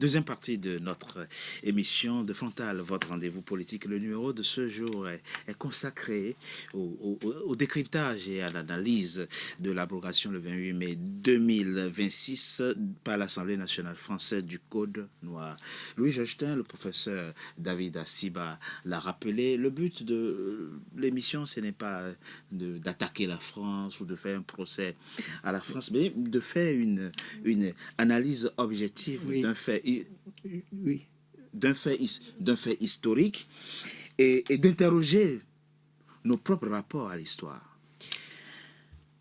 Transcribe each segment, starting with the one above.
Deuxième partie de notre émission de Frontal, votre rendez-vous politique. Le numéro de ce jour est consacré au décryptage et à l'analyse de l'abrogation le 28 mai 2026 par l'Assemblée nationale française du Code noir. Louis Jochetin, le professeur David Assiba l'a rappelé. Le but de l'émission, ce n'est pas d'attaquer la France ou de faire un procès à la France, mais de faire une analyse objective d'un fait. Oui. D'un fait historique et d'interroger nos propres rapports à l'histoire.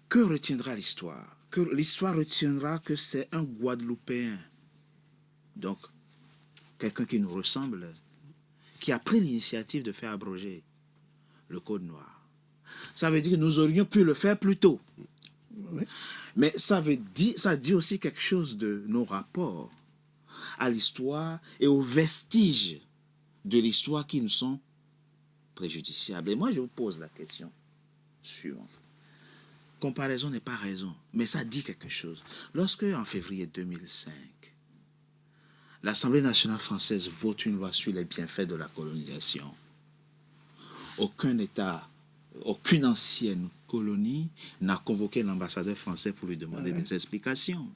Que retiendra l'histoire? Que l'histoire retiendra que c'est un Guadeloupéen, donc quelqu'un qui nous ressemble, qui a pris l'initiative de faire abroger le Code noir. Ça veut dire que nous aurions pu le faire plus tôt. Oui. Mais ça dit aussi quelque chose de nos rapports à l'histoire et aux vestiges de l'histoire qui nous sont préjudiciables. Et moi, je vous pose la question suivante. Comparaison n'est pas raison, mais ça dit quelque chose. Lorsque, en février 2005, l'Assemblée nationale française vote une loi sur les bienfaits de la colonisation, aucun État, aucune ancienne colonie n'a convoqué l'ambassadeur français pour lui demander des explications.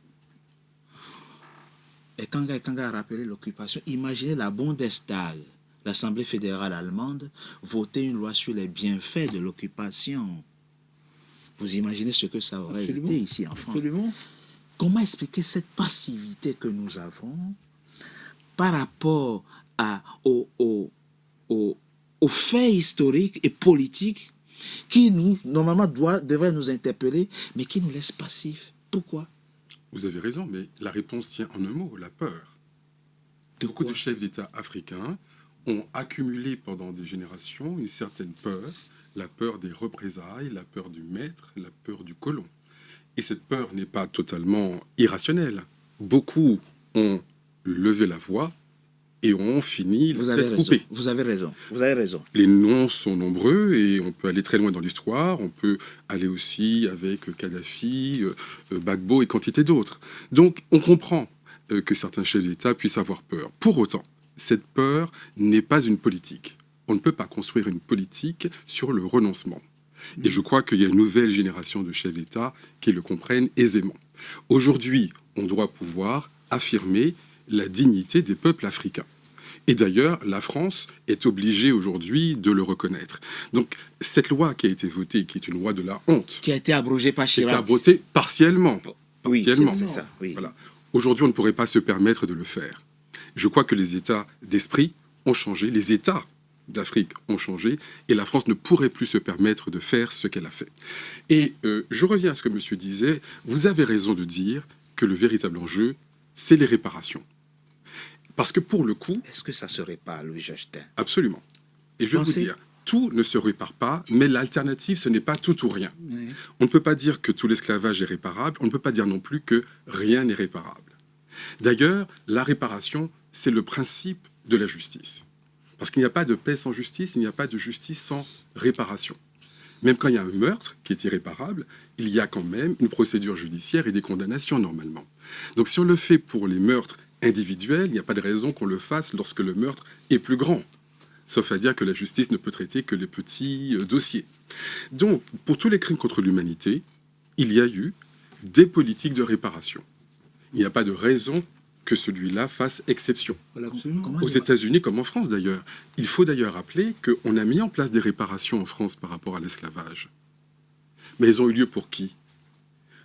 Et Kanga a rappelé l'occupation. Imaginez la Bundestag, l'Assemblée fédérale allemande, voter une loi sur les bienfaits de l'occupation. Vous imaginez ce que ça aurait été ici en France. Absolument. Comment expliquer cette passivité que nous avons par rapport aux faits historiques et politiques qui, normalement, devraient nous interpeller, mais qui nous laissent passifs? Pourquoi? Vous avez raison, mais la réponse tient en un mot, la peur. Beaucoup de chefs d'État africains ont accumulé pendant des générations une certaine peur, la peur des représailles, la peur du maître, la peur du colon. Et cette peur n'est pas totalement irrationnelle. Beaucoup ont levé la voix et ont fini d'être coupés. Vous avez raison. Les noms sont nombreux et on peut aller très loin dans l'histoire. On peut aller aussi avec Kadhafi, Gbagbo et quantité d'autres. Donc, on comprend que certains chefs d'État puissent avoir peur. Pour autant, cette peur n'est pas une politique. On ne peut pas construire une politique sur le renoncement. Et je crois qu'il y a une nouvelle génération de chefs d'État qui le comprennent aisément. Aujourd'hui, on doit pouvoir affirmer la dignité des peuples africains. Et d'ailleurs, la France est obligée aujourd'hui de le reconnaître. Donc, cette loi qui a été votée, qui est une loi de la honte... Qui a été abrogée par Chirac. Qui a été abrogée partiellement. Oui, c'est ça. Oui. Voilà. Aujourd'hui, on ne pourrait pas se permettre de le faire. Je crois que les états d'esprit ont changé, les états d'Afrique ont changé, et la France ne pourrait plus se permettre de faire ce qu'elle a fait. Et je reviens à ce que monsieur disait. Vous avez raison de dire que le véritable enjeu, c'est les réparations. Parce que pour le coup... Est-ce que ça se répare, Louis Jochetin? Absolument. Et je vais vous dire, tout ne se répare pas, mais l'alternative, ce n'est pas tout ou rien. Oui. On ne peut pas dire que tout l'esclavage est réparable, on ne peut pas dire non plus que rien n'est réparable. D'ailleurs, la réparation, c'est le principe de la justice. Parce qu'il n'y a pas de paix sans justice, il n'y a pas de justice sans réparation. Même quand il y a un meurtre qui est irréparable, il y a quand même une procédure judiciaire et des condamnations normalement. Donc si on le fait pour les meurtres individuels, il n'y a pas de raison qu'on le fasse lorsque le meurtre est plus grand. Sauf à dire que la justice ne peut traiter que les petits dossiers. Donc, pour tous les crimes contre l'humanité, il y a eu des politiques de réparation. Il n'y a pas de raison que celui-là fasse exception. Voilà, aux États-Unis comme en France d'ailleurs. Il faut d'ailleurs rappeler qu'on a mis en place des réparations en France par rapport à l'esclavage. Mais elles ont eu lieu pour qui?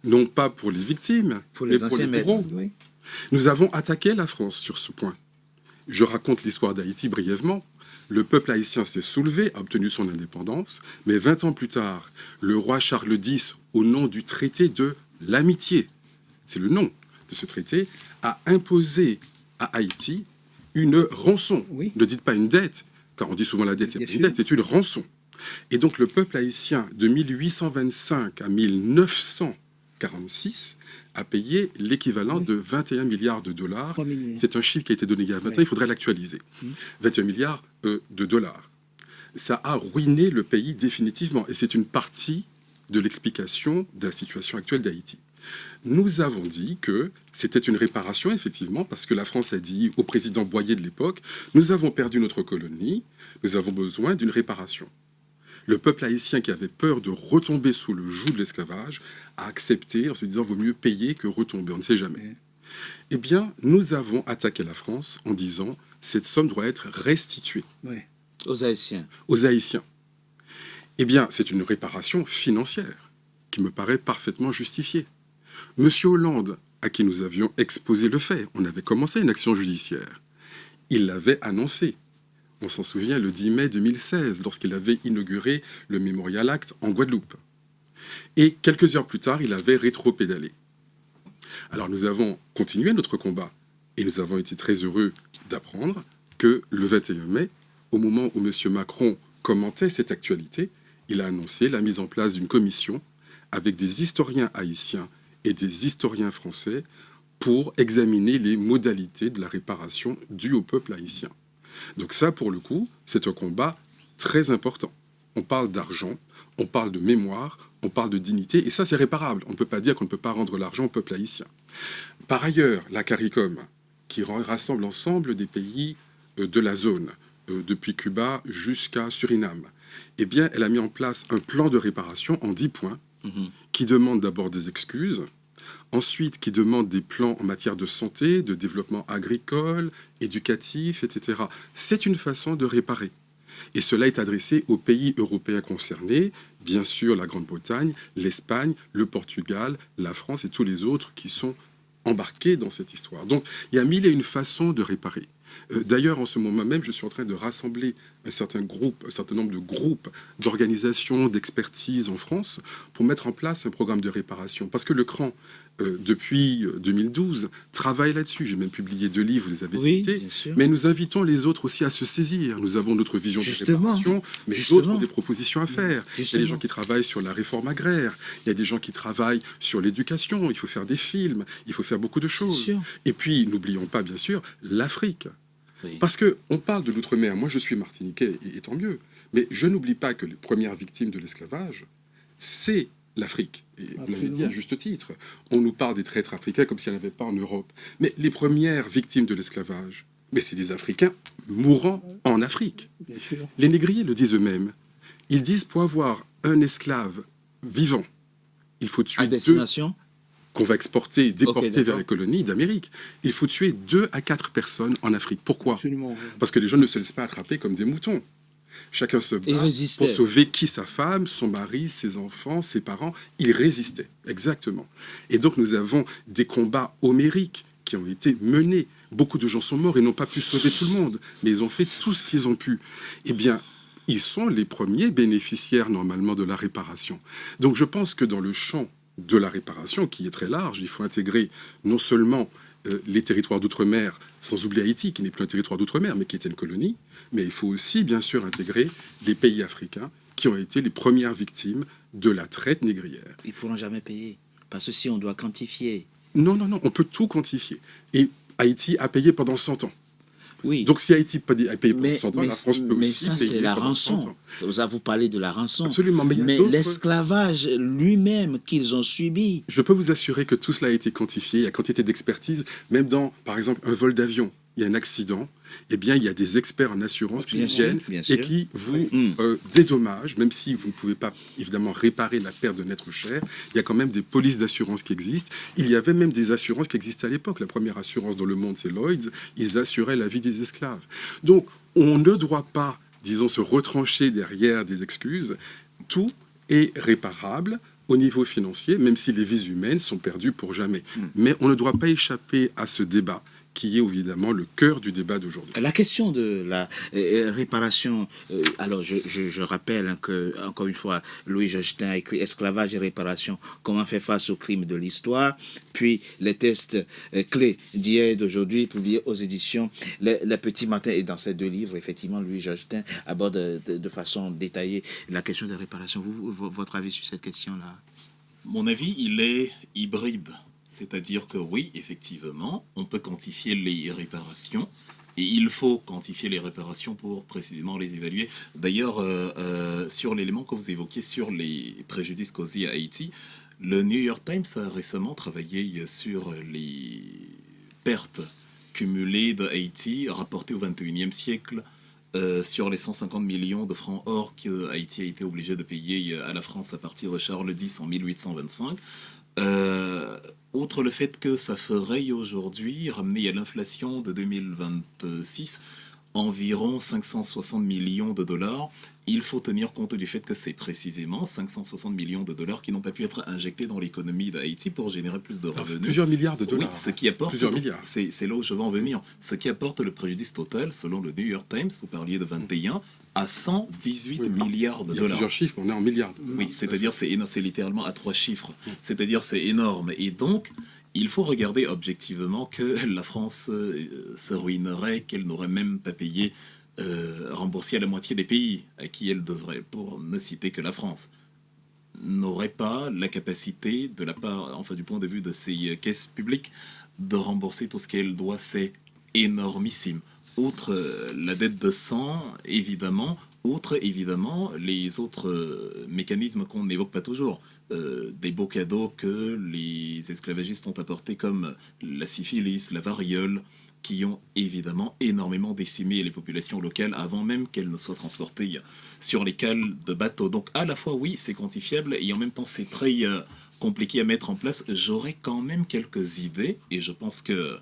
Non pas pour les victimes, mais pour les bourreaux. Oui. Nous avons attaqué la France sur ce point. Je raconte l'histoire d'Haïti brièvement. Le peuple haïtien s'est soulevé, a obtenu son indépendance, mais 20 ans plus tard, le roi Charles X, au nom du traité de l'amitié, c'est le nom de ce traité, a imposé à Haïti une rançon. Oui. Ne dites pas une dette, car on dit souvent la dette, c'est pas une dette, c'est une rançon. Et donc le peuple haïtien, de 1825 à 1946, a payé l'équivalent de 21 milliards de dollars. C'est un chiffre qui a été donné il y a 20 ans, il faudrait l'actualiser. 21 milliards de dollars. Ça a ruiné le pays définitivement, et c'est une partie de l'explication de la situation actuelle d'Haïti. Nous avons dit que c'était une réparation, effectivement, parce que la France a dit au président Boyer de l'époque, nous avons perdu notre colonie, nous avons besoin d'une réparation. Le peuple haïtien qui avait peur de retomber sous le joug de l'esclavage a accepté en se disant vaut mieux payer que retomber, on ne sait jamais. Eh bien, nous avons attaqué la France en disant cette somme doit être restituée. Oui. Aux Haïtiens. Aux Haïtiens. Eh bien, c'est une réparation financière qui me paraît parfaitement justifiée. Monsieur Hollande, à qui nous avions exposé le fait, on avait commencé une action judiciaire. Il l'avait annoncé. On s'en souvient le 10 mai 2016, lorsqu'il avait inauguré le Memorial Act en Guadeloupe. Et quelques heures plus tard, il avait rétro-pédalé. Alors nous avons continué notre combat et nous avons été très heureux d'apprendre que le 21 mai, au moment où M. Macron commentait cette actualité, il a annoncé la mise en place d'une commission avec des historiens haïtiens et des historiens français pour examiner les modalités de la réparation due au peuple haïtien. Donc ça, pour le coup, c'est un combat très important. On parle d'argent, on parle de mémoire, on parle de dignité, et ça, c'est réparable. On ne peut pas dire qu'on ne peut pas rendre l'argent au peuple haïtien. Par ailleurs, la CARICOM, qui rassemble l'ensemble des pays de la zone, depuis Cuba jusqu'à Suriname, eh bien, elle a mis en place un plan de réparation en 10 points, qui demande d'abord des excuses, ensuite qui demande des plans en matière de santé, de développement agricole, éducatif, etc. C'est une façon de réparer. Et cela est adressé aux pays européens concernés, bien sûr la Grande-Bretagne, l'Espagne, le Portugal, la France et tous les autres qui sont embarqués dans cette histoire. Donc il y a mille et une façons de réparer. D'ailleurs, en ce moment même, je suis en train de rassembler un certain nombre de groupes, d'organisations, d'expertise en France pour mettre en place un programme de réparation. Parce que le CRAN, depuis 2012, travaille là-dessus. J'ai même publié 2 livres, vous les avez cités. Mais nous invitons les autres aussi à se saisir. Nous avons notre vision de réparation, mais d'autres ont des propositions à faire. Il y a des gens qui travaillent sur la réforme agraire, il y a des gens qui travaillent sur l'éducation, il faut faire des films, il faut faire beaucoup de choses. Et puis, n'oublions pas, bien sûr, l'Afrique. Oui. Parce qu'on parle de l'outre-mer, moi je suis martiniquais, et tant mieux, mais je n'oublie pas que les premières victimes de l'esclavage, c'est l'Afrique. Et vous l'avez dit à juste titre, on nous parle des traîtres africains comme s'il n'y en avait pas en Europe. Mais les premières victimes de l'esclavage, mais c'est des Africains mourant en Afrique. Les négriers le disent eux-mêmes. Ils disent pour avoir un esclave vivant, il faut tuer destination qu'on va exporter et déporter vers les colonies d'Amérique. Il faut tuer 2 à 4 personnes en Afrique. Pourquoi ? Absolument. Parce que les gens ne se laissent pas attraper comme des moutons. Chacun se bat pour sauver qui sa femme, son mari, ses enfants, ses parents. Ils résistaient, exactement. Et donc nous avons des combats homériques qui ont été menés. Beaucoup de gens sont morts et n'ont pas pu sauver tout le monde, mais ils ont fait tout ce qu'ils ont pu. Eh bien, ils sont les premiers bénéficiaires normalement de la réparation. Donc je pense que dans le champ de la réparation, qui est très large, il faut intégrer non seulement les territoires d'outre-mer, sans oublier Haïti, qui n'est plus un territoire d'outre-mer, mais qui était une colonie, mais il faut aussi, bien sûr, intégrer les pays africains qui ont été les premières victimes de la traite négrière. Ils ne pourront jamais payer, parce que si on doit quantifier... Non, on peut tout quantifier. Et Haïti a payé pendant 100 ans. Oui. Donc si Haïti a payé pendant 100 ans, la France peut aussi ça, payer c'est la pendant 100 rançon. ans. Vous parlez de la rançon. Absolument. Mais l'esclavage lui-même qu'ils ont subi. Je peux vous assurer que tout cela a été quantifié, il y a quantité d'expertise, même dans, par exemple, un vol d'avion. Il y a un accident, eh bien, il y a des experts en assurance qui viennent et qui vous dédommagent, même si vous ne pouvez pas, évidemment, réparer la perte d'un être cher. Il y a quand même des polices d'assurance qui existent. Il y avait même des assurances qui existaient à l'époque. La première assurance dans le monde, c'est Lloyd's. Ils assuraient la vie des esclaves. Donc, on ne doit pas, disons, se retrancher derrière des excuses. Tout est réparable au niveau financier, même si les vies humaines sont perdues pour jamais. Mais on ne doit pas échapper à ce débat qui est évidemment le cœur du débat d'aujourd'hui. La question de la réparation, alors je rappelle que, encore une fois, Louis Georgetin a écrit « Esclavage et réparation, comment faire face aux crimes de l'histoire », puis les tests clés d'hier et d'aujourd'hui, publiés aux éditions Les Petits Matins. Et dans ces 2 livres, effectivement, Louis Georgetin aborde de façon détaillée la question des réparations. Votre avis sur cette question-là? Mon avis, il est hybride. C'est-à-dire que oui, effectivement, on peut quantifier les réparations et il faut quantifier les réparations pour précisément les évaluer. D'ailleurs, sur l'élément que vous évoquiez sur les préjudices causés à Haïti, Le New York Times a récemment travaillé sur les pertes cumulées de Haïti rapportées au XXIe siècle sur les 150 millions de francs or que Haïti a été obligé de payer à la France à partir de Charles X en 1825. Outre le fait que ça ferait aujourd'hui, ramené à l'inflation de 2026, environ 560 millions de dollars, il faut tenir compte du fait que c'est précisément 560 millions de dollars qui n'ont pas pu être injectés dans l'économie d'Haïti pour générer plus de revenus. Plusieurs milliards de dollars. Oui, ce qui apporte... Plusieurs milliards. C'est là où je veux en venir. Ce qui apporte le préjudice total, selon le New York Times, vous parliez de 21, à 118 milliards de Il y a dollars. plusieurs chiffres, on est en milliards. Oui, c'est-à-dire c'est littéralement à 3 chiffres. C'est-à-dire c'est énorme. Et donc, il faut regarder objectivement que la France se ruinerait, qu'elle n'aurait même pas payé, remboursé à la moitié des pays à qui elle devrait, pour ne citer que la France, n'aurait pas la capacité, de la part, enfin du point de vue de ses caisses publiques, de rembourser tout ce qu'elle doit. C'est énormissime. Outre la dette de sang, évidemment, outre évidemment les autres mécanismes qu'on n'évoque pas toujours. Des beaux cadeaux que les esclavagistes ont apportés comme la syphilis, la variole, qui ont évidemment énormément décimé les populations locales avant même qu'elles ne soient transportées sur les cales de bateaux. Donc à la fois oui, c'est quantifiable et en même temps c'est très compliqué à mettre en place. J'aurais quand même quelques idées et je pense que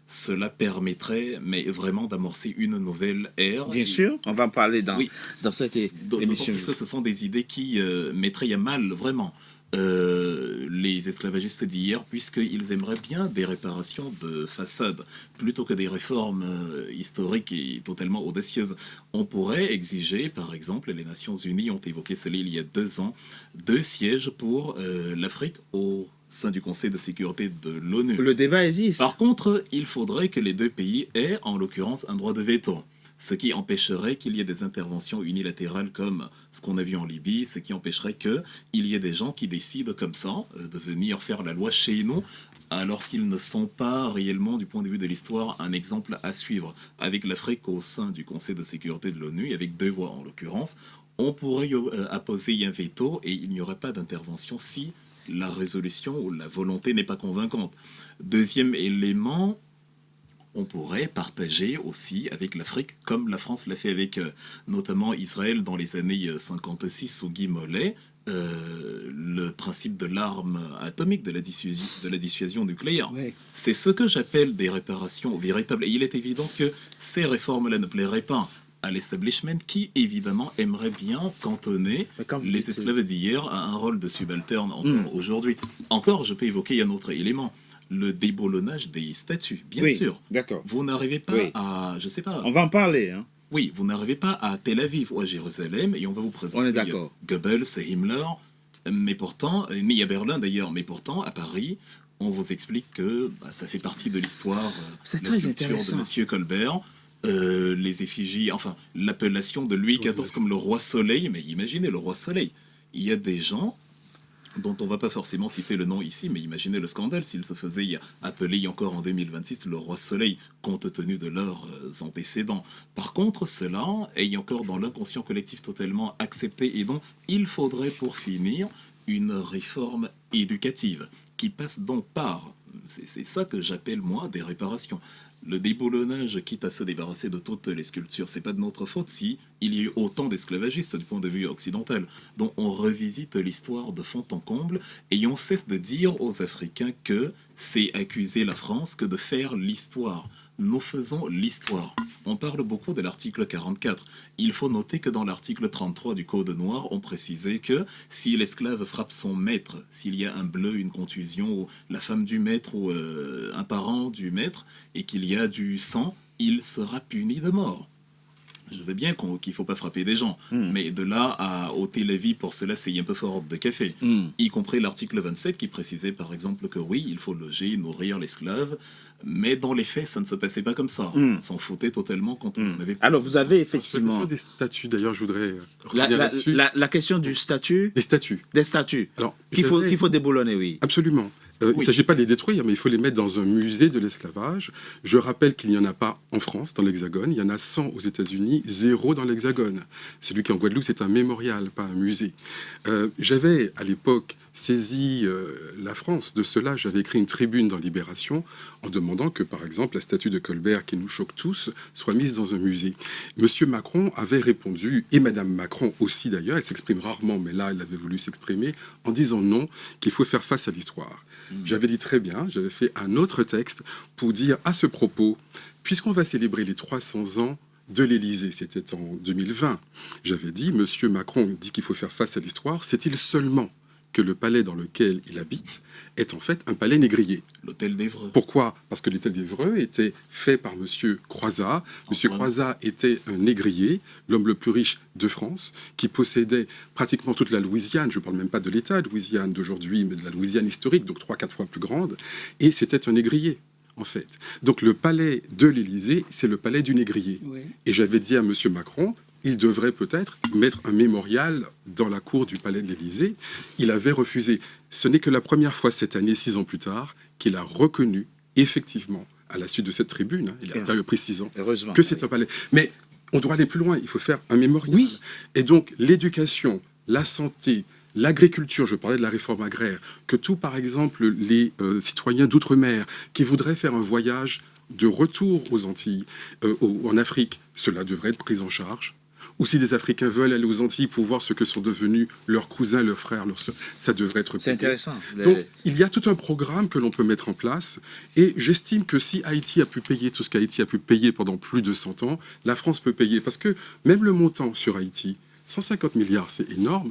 cela permettrait mais vraiment d'amorcer une nouvelle ère. Bien sûr, on va en parler dans cette émission. Parce que ce sont des idées qui mettraient à mal vraiment les esclavagistes d'hier, puisqu'ils aimeraient bien des réparations de façade plutôt que des réformes historiques et totalement audacieuses. On pourrait exiger, par exemple, les Nations Unies ont évoqué cela il y a 2 ans, 2 sièges pour l'Afrique au sein du Conseil de sécurité de l'ONU. Le débat existe. Par contre, il faudrait que les 2 pays aient, en l'occurrence, un droit de veto. Ce qui empêcherait qu'il y ait des interventions unilatérales comme ce qu'on a vu en Libye, ce qui empêcherait qu'il y ait des gens qui décident comme ça de venir faire la loi chez nous, alors qu'ils ne sont pas réellement, du point de vue de l'histoire, un exemple à suivre. Avec l'Afrique au sein du Conseil de sécurité de l'ONU, avec 2 voix en l'occurrence, on pourrait apposer un veto et il n'y aurait pas d'intervention si la résolution ou la volonté n'est pas convaincante. Deuxième élément, on pourrait partager aussi avec l'Afrique, comme la France l'a fait avec notamment Israël dans les années 56 sous Guy Mollet, le principe de l'arme atomique, de la dissuasion nucléaire. Oui. C'est ce que j'appelle des réparations véritables. Et il est évident que ces réformes-là ne plairaient pas à l'establishment qui, évidemment, aimerait bien cantonner les esclaves d'hier à un rôle de subalterne encore aujourd'hui. Encore, je peux évoquer un autre élément. Le déboulonnage des statues, bien sûr. D'accord. Vous n'arrivez pas à, je sais pas. On va en parler. Hein. Oui, vous n'arrivez pas à Tel Aviv ou à Jérusalem et on va vous présenter Goebbels et Himmler, mais pourtant, ni à Berlin d'ailleurs, mais pourtant à Paris, on vous explique que ça fait partie de l'histoire. C'est la très sculpture intéressant. de Monsieur Colbert. Les effigies, enfin l'appellation de Louis XIV comme le roi soleil, mais imaginez le roi soleil. Il y a des gens dont on ne va pas forcément citer le nom ici, mais imaginez le scandale s'il se faisait appeler encore en 2026 le roi soleil, compte tenu de leurs antécédents. Par contre, cela est encore dans l'inconscient collectif totalement accepté, et donc il faudrait pour finir une réforme éducative qui passe donc par, c'est ça que j'appelle moi des réparations. Le déboulonnage, quitte à se débarrasser de toutes les sculptures, c'est pas de notre faute si il y a eu autant d'esclavagistes du point de vue occidental. Donc on revisite l'histoire de fond en comble et on cesse de dire aux Africains que c'est accuser la France que de faire l'histoire. Nous faisons l'histoire. On parle beaucoup de l'article 44. Il faut noter que dans l'article 33 du Code noir, on précisait que si l'esclave frappe son maître, s'il y a un bleu, une contusion, ou la femme du maître ou un parent du maître, et qu'il y a du sang, il sera puni de mort. Je veux bien qu'il ne faut pas frapper des gens, mais de là à ôter la vie pour cela, c'est un peu fort de café. Y compris l'article 27 qui précisait par exemple que oui, il faut loger, nourrir l'esclave, mais dans les faits, ça ne se passait pas comme ça. On s'en foutait totalement quand on avait... Alors vous avez effectivement... Des statuts, d'ailleurs, je voudrais revenir là-dessus. La question du statut... Des statuts. Des statuts. Alors, qu'il faut déboulonner, oui. Absolument. Oui. Il ne s'agit pas de les détruire, mais il faut les mettre dans un musée de l'esclavage. Je rappelle qu'il n'y en a pas en France, dans l'Hexagone. Il y en a 100 aux États-Unis, 0 dans l'Hexagone. Celui qui est en Guadeloupe, c'est un mémorial, pas un musée. J'avais, à l'époque, saisi la France de cela, j'avais écrit une tribune dans Libération en demandant que, par exemple, la statue de Colbert, qui nous choque tous, soit mise dans un musée. Monsieur Macron avait répondu, et Madame Macron aussi d'ailleurs, elle s'exprime rarement, mais là, elle avait voulu s'exprimer, en disant non, qu'il faut faire face à l'histoire. J'avais dit très bien, j'avais fait un autre texte pour dire à ce propos, puisqu'on va célébrer les 300 ans de l'Élysée, c'était en 2020, j'avais dit, Monsieur Macron dit qu'il faut faire face à l'histoire, c'est-il seulement que le palais dans lequel il habite est en fait un palais négrier. L'hôtel d'Évreux. Pourquoi ? Parce que l'hôtel d'Évreux était fait par Monsieur Croizat. Monsieur Croizat était un négrier, l'homme le plus riche de France, qui possédait pratiquement toute la Louisiane. Je ne parle même pas de l'État de Louisiane d'aujourd'hui, mais de la Louisiane historique, donc 3-4 fois plus grande. Et c'était un négrier, en fait. Donc le palais de l'Élysée, c'est le palais du négrier. Oui. Et j'avais dit à Monsieur Macron, il devrait peut-être mettre un mémorial dans la cour du palais de l'Élysée. Il avait refusé. Ce n'est que la première fois cette année, 6 ans plus tard, qu'il a reconnu effectivement, à la suite de cette tribune, il a pris 6 ans, que c'est un palais. Mais on doit aller plus loin, il faut faire un mémorial. Oui. Et donc l'éducation, la santé, l'agriculture, je parlais de la réforme agraire, que tout, par exemple, les citoyens d'outre-mer qui voudraient faire un voyage de retour aux Antilles, en Afrique, cela devrait être pris en charge. Ou si des Africains veulent aller aux Antilles pour voir ce que sont devenus leurs cousins, leurs frères, leurs sœurs, ça devrait être payé. C'est intéressant. Donc, il y a tout un programme que l'on peut mettre en place. Et j'estime que si Haïti a pu payer tout ce qu'Haïti a pu payer pendant plus de 100 ans, la France peut payer. Parce que même le montant sur Haïti, 150 milliards, c'est énorme.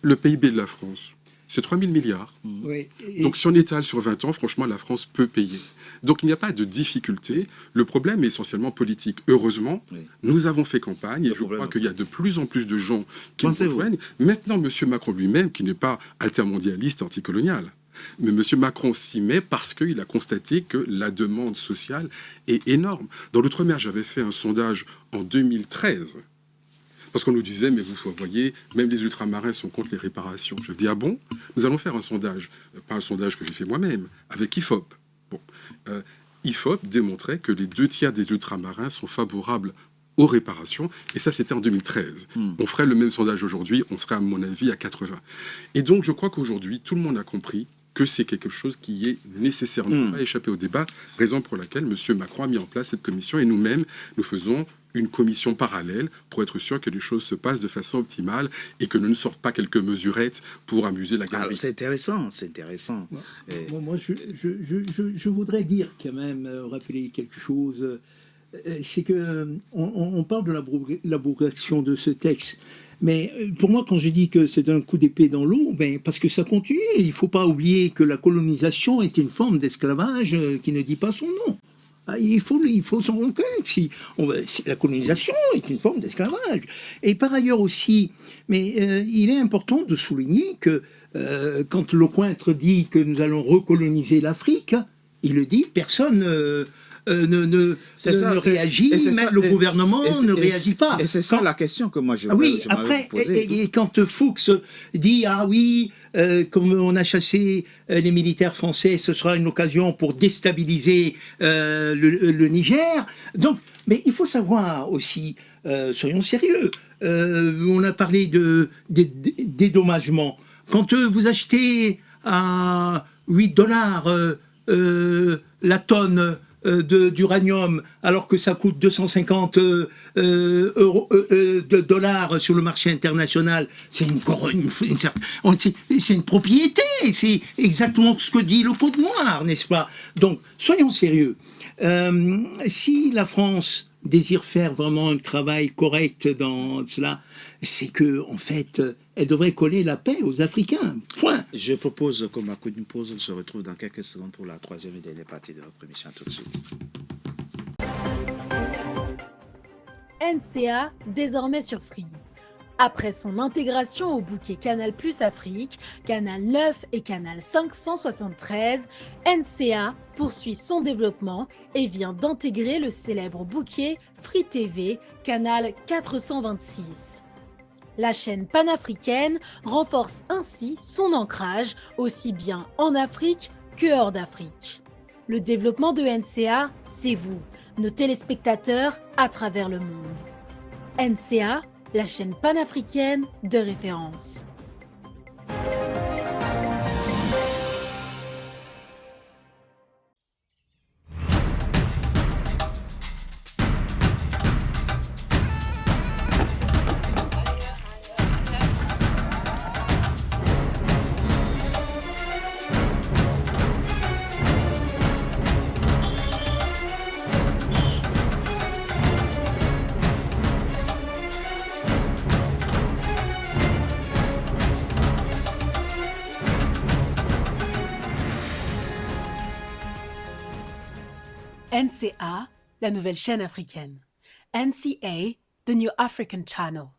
Le PIB de la France, c'est 3 000 milliards. Oui, donc si on étale sur 20 ans, franchement, la France peut payer. Donc il n'y a pas de difficulté. Le problème est essentiellement politique. Heureusement, nous avons fait campagne et je crois qu'il y a de plus en plus de gens qui nous rejoignent. Maintenant, M. Macron lui-même, qui n'est pas altermondialiste, anticolonial, mais M. Macron s'y met parce qu'il a constaté que la demande sociale est énorme. Dans l'Outre-mer, j'avais fait un sondage en 2013. Parce qu'on nous disait, mais vous voyez, même les ultramarins sont contre les réparations. Je dis, ah bon ? Nous allons faire un sondage, pas un sondage que j'ai fait moi-même, avec IFOP. Bon. IFOP démontrait que les 2/3 des ultramarins sont favorables aux réparations, et ça c'était en 2013. On ferait le même sondage aujourd'hui, on serait à mon avis à 80. Et donc je crois qu'aujourd'hui, tout le monde a compris que c'est quelque chose qui est nécessaire. On ne peut pas échapper au débat, raison pour laquelle M. Macron a mis en place cette commission, et nous-mêmes, nous faisons une commission parallèle pour être sûr que les choses se passent de façon optimale et que ne sortent pas quelques mesurettes pour amuser la galerie. C'est intéressant, c'est intéressant. Moi, je voudrais dire quand même, rappeler quelque chose, c'est que on parle de l'abrogation de ce texte. Mais pour moi, quand je dis que c'est un coup d'épée dans l'eau, parce que ça continue. Il ne faut pas oublier que la colonisation est une forme d'esclavage qui ne dit pas son nom. Il faut s'en rendre compte. La colonisation est une forme d'esclavage. Et par ailleurs aussi, mais il est important de souligner que quand Lecointre dit que nous allons recoloniser l'Afrique, il le dit, personne ne réagit, même le gouvernement ne réagit pas. Et c'est ça la question que moi je voulais vous poser. Et quand Fuchs dit « Ah oui, comme on a chassé les militaires français, ce sera une occasion pour déstabiliser le Niger ». Donc, mais il faut savoir aussi, soyons sérieux, on a parlé de dédommagement. Quand vous achetez à $8 la tonne d'uranium, alors que ça coûte 250 dollars sur le marché international, c'est une propriété, c'est exactement ce que dit le Code noir, n'est-ce pas? Donc, soyons sérieux. Si la France désire faire vraiment un travail correct dans cela, c'est que, en fait, elle devrait coller la paix aux Africains. Point. Je propose qu'on marque une pause. On se retrouve dans quelques secondes pour la troisième et dernière partie de notre émission. Tout de suite. NCA, désormais sur Free. Après son intégration au bouquet Canal+ Afrique, Canal 9 et Canal 573, NCA poursuit son développement et vient d'intégrer le célèbre bouquet Free TV, Canal 426. La chaîne panafricaine renforce ainsi son ancrage aussi bien en Afrique que hors d'Afrique. Le développement de NCA, c'est vous, nos téléspectateurs à travers le monde. NCA, la chaîne panafricaine de référence. NCA, la nouvelle chaîne africaine. NCA, the New African Channel.